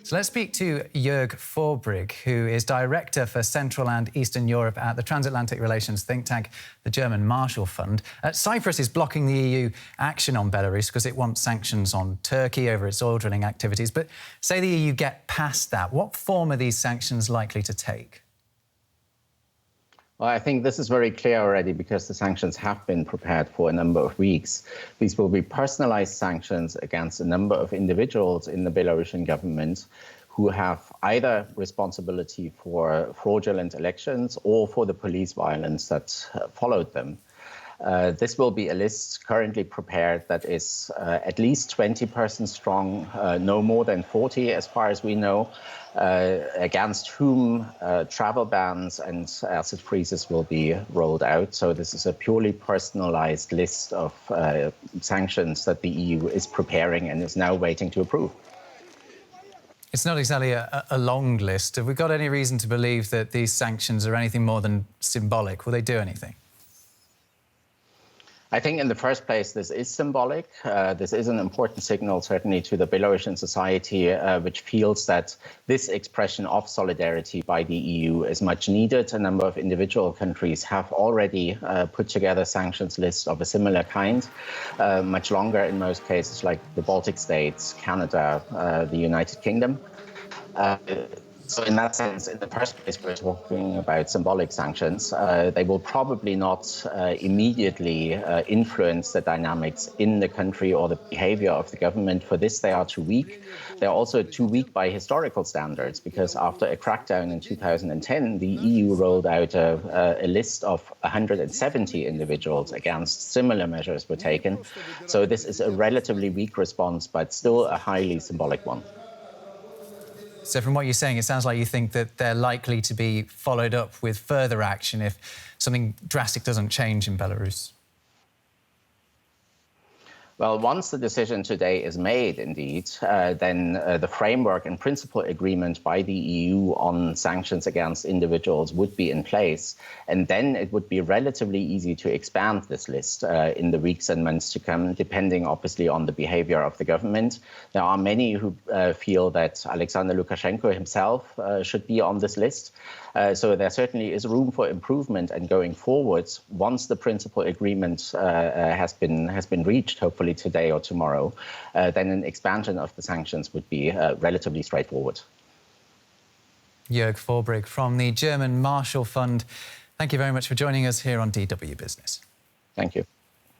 So let's speak to Jöerg Forbrig, who is Director for Central and Eastern Europe at the transatlantic relations think tank, the German Marshall Fund. Cyprus is blocking the EU action on Belarus because it wants sanctions on Turkey over its oil drilling activities. But say the EU get past that, what form are these sanctions likely to take? Well, I think this is very clear already because the sanctions have been prepared for a number of weeks. These will be personalized sanctions against a number of individuals in the Belarusian government who have either responsibility for fraudulent elections or for the police violence that followed them. This will be a list currently prepared that is at least 20 persons strong, no more than 40 as far as we know, against whom travel bans and asset freezes will be rolled out. So this is a purely personalized list of sanctions that the EU is preparing and is now waiting to approve. It's not exactly a long list. Have we got any reason to believe that these sanctions are anything more than symbolic? Will they do anything? I think in the first place, this is symbolic. This is an important signal, certainly, to the Belarusian society, which feels that this expression of solidarity by the EU is much needed. A number of individual countries have already put together sanctions lists of a similar kind, much longer in most cases, like the Baltic states, Canada, the United Kingdom. So in that sense, in the first place, we're talking about symbolic sanctions. They will probably not immediately influence the dynamics in the country or the behavior of the government. For this, they are too weak. They're also too weak by historical standards, because after a crackdown in 2010, the EU rolled out a list of 170 individuals against similar measures were taken. So this is a relatively weak response, but still a highly symbolic one. So from what you're saying, it sounds like you think that they're likely to be followed up with further action if something drastic doesn't change in Belarus. Well, once the decision today is made, indeed, then the framework and principal agreement by the EU on sanctions against individuals would be in place. And then it would be relatively easy to expand this list in the weeks and months to come, depending, obviously, on the behavior of the government. There are many who feel that Alexander Lukashenko himself should be on this list. So there certainly is room for improvement, and going forwards, once the principal agreement has been reached, hopefully today or tomorrow, then an expansion of the sanctions would be relatively straightforward. Jöerg Forbrig from the German Marshall Fund, thank you very much for joining us here on DW Business. Thank you.